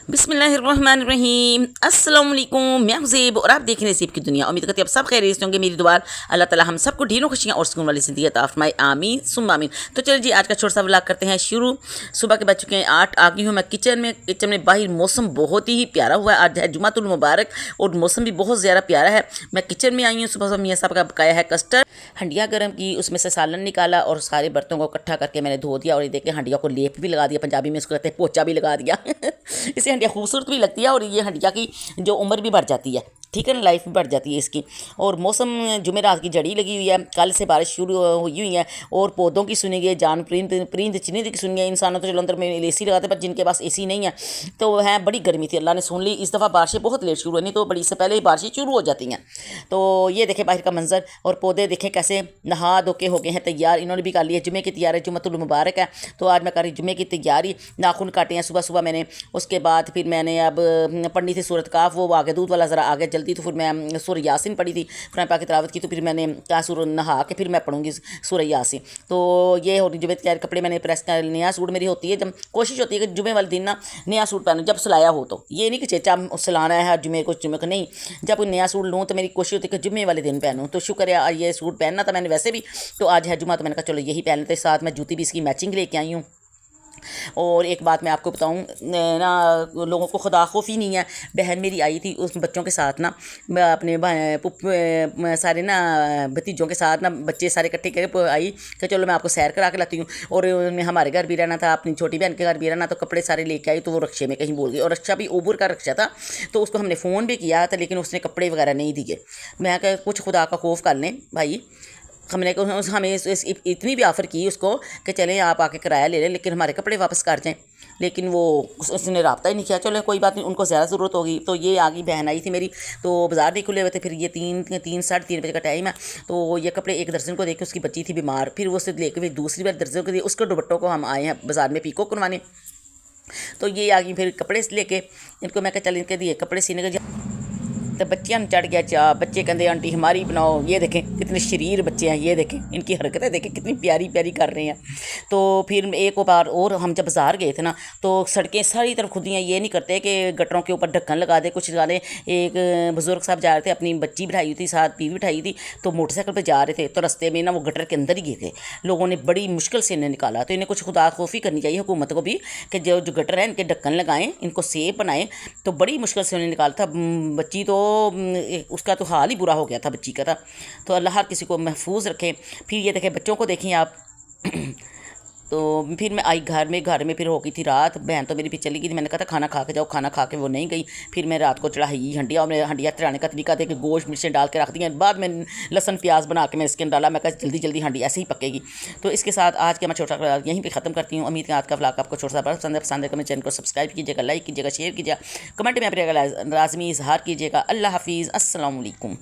बिस्मिल्लाहिर्रहमानिर्रहीम अस्सलाम वालेकुम। मैं हूं ज़ेब और आप देख रहे हैं ज़ेब की दुनिया। उम्मीद करती हूं आप सब खैरियत से होंगे। मेरी दुआ अल्लाह ताला हम सबको ढेरों खुशियां और सुकून वाली ज़िंदगी अता फरमाए, आमीन सुम्मा आमीन। तो चलिए जी, आज का छोटा सा व्लॉग करते हैं शुरू। सुबह के बज चुके हैं 8। आ गई हूँ मैं किचन में बाहर मौसम बहुत ही प्यारा हुआ है। आज है जुमातुल मुबारक और मौसम भी बहुत ज़्यादा प्यारा है। मैं किचन में आई हूँ। सुबह सुबह मियाँ साहब का पकाया है कस्टर्ड, हंडिया गर्म की, उसमें से सालन निकाला और सारे बर्तनों को इकट्ठा करके मैंने धो दिया। और ये देखे हंडिया को लेप भी लगा दिया, पंजाबी में इसको कहते हैं पोचा भी लगा दिया। इससे हंडिया खूबसूरत भी लगती है और ये हंडिया की जो उम्र भी बढ़ जाती है, ठीक है ना, लाइफ भी बढ़ जाती है इसकी। और मौसम जुमेरात की जड़ी लगी हुई है, कल से बारिश शुरू हुई हुई है और पौधों की सुनी गई, जान परिंद चिनिंद की सुनी है। इंसानों तो चलो अंदर में एसी लगाते, पर जिनके पास एसी नहीं है तो वह है, बड़ी गर्मी थी, अल्लाह ने सुन ली। इस दफ़ा बारिशें बहुत लेट शुरू हुई, नहीं तो बड़ी से पहले ही बारिशें शुरू हो जाती हैं। तो ये देखें बाहर का मंजर, और पौधे देखें कैसे नहा धो के हो गए हैं तैयार। इन्होंने भी कर लिया, जुमे की तैयारी, जुम्मतुल मुबारक है तो आज मैं कर रही जुमे की तैयारी। नाखून काटे हैं सुबह सुबह मैंने। उसके बाद फिर मैंने अब पढ़नी थी सूरत काफ, वो आगे दूध वाला ज़रा आगे जल्दी, तो फिर मैं सूरह यासीन पढ़ी थी, कुरान पाक की तिलावत की। तो फिर मैंने कहा सूरह नहा के फिर मैं पढ़ूंगी सूरह यासीन। तो ये हो रही जुमे तैयारी। कपड़े मैंने प्रेस कर, नया सूट मेरी होती है, जब कोशिश होती है कि जुमे वाले दिन ना नया सूट पहनूँ, जब सिलाया हो। तो ये नहीं कि चेचा सिलाना है जुमे को नहीं, जब कोई नया सूट लूँ तो मेरी कोशिश होती है कि जुमे वाले दिन पहनूँ। तो शुक्र है, ये सूट पहनना था मैंने वैसे भी, तो आज है जुमा तो मैंने कहा चलो यही पहन लेते। साथ मैं जूती भी इसकी मैचिंग लेके आई हूँ। और एक बात मैं आपको बताऊं ना, लोगों को खुदा खौफ ही नहीं है। बहन मेरी आई थी उस बच्चों के साथ ना, मैं अपने सारे ना भतीजों के साथ ना, बच्चे सारे इकट्ठे करके आई कि चलो मैं आपको सैर करा के लाती हूँ। और उन्हें हमारे घर भी रहना था, अपनी छोटी बहन के घर भी रहना, तो कपड़े सारे लेके आई। तो वो रक्शे में कहीं बोल गई, और रक्षा भी ऊबर का रक्षा था, तो उसको हमने फ़ोन भी किया था, लेकिन उसने कपड़े वगैरह नहीं दिए। मैं क्या, कुछ खुदा का खौफ कर लें भाई। हमने हमें इतनी भी ऑफ़र की उसको कि चलें आप आके किराया ले लें, लेकिन हमारे कपड़े वापस कर जाएं, लेकिन वो उसने रब्ता ही नहीं किया। चलो कोई बात नहीं, उनको ज़्यादा ज़रूरत होगी। तो ये आ गई, बहन आई थी मेरी, तो बाज़ार नहीं खुले हुए थे। फिर ये साढ़े तीन बजे का टाइम है, तो ये कपड़े एक दर्जन को देख के, उसकी बच्ची थी बीमार, फिर वो उससे लेके फिर दूसरी बार दर्जन को दिए। उसके दुपट्टों को हम आए हैं बाज़ार में पीको करवाने। तो ये आ गई फिर कपड़े लेके, इनको मैं कहा चल इनके दिए कपड़े सीने का। तो बच्चियां चढ़ गया चाह, बच्चे कहते आंटी हमारी बनाओ। ये देखें कितने शरीर बच्चे हैं, ये देखें इनकी हरकतें देखें कितनी प्यारी प्यारी कर रहे हैं। तो फिर एक बार और हम जब बाज़ार गए थे ना, तो सड़कें सारी तरफ खुदी हैं। ये नहीं करते कि गटरों के ऊपर ढक्कन लगा दे, कुछ लगा दे। एक बुज़ुर्ग साहब जा रहे थे, अपनी बच्ची बिठाई हुई थी, साथ बीवी बिठाई थी, तो मोटरसाइकिल पर जा रहे थे, तो रास्ते में ना वो गटर के अंदर ही गए थे। लोगों ने बड़ी मुश्किल से इन्हें निकाला। तो इन्हें कुछ खुदा खौफी करनी चाहिए हुकूमत को भी, कि जो जो गटर है इनके ढक्कन लगाएं, इनको सेफ बनाएं। तो बड़ी मुश्किल से उन्हें निकाला था। बच्ची तो उसका तो हाल ही बुरा हो गया था बच्ची का था। तो अल्लाह हर किसी को महफूज रखे। फिर ये देखें बच्चों को देखें आप। तो फिर मैं आई घर में फिर हो गई थी रात। बहन तो मेरी भी चली गई थी, मैंने कहा था खाना खा के जाओ, खाना खा के वो नहीं गई। फिर मैं रात को चढ़ाई हंडिया, और मैं हंडिया चढ़ाने का तरीका दे के गोश्त मिर्चें डाल के रख दी हैं। बाद में लहसन प्याज बना के मैं इसके अंदर डाला। मैं कहा जल्दी जल्दी हंडी ऐसे ही पकेगी। तो इसके साथ आज के मैं छोटा यहीं पर ख़त्म करती हूँ। उम्मीद है आज का व्लॉग आपको छोटा सा बड़ा पसंद है। मेरे चैनल को सब्सक्राइब कीजिएगा, लाइक कीजिएगा, शेयर कीजिएगा, कमेंट में अपने लाजमी इजहार कीजिएगा। अल्लाह हाफिज़, अस्सलाम वालेकुम।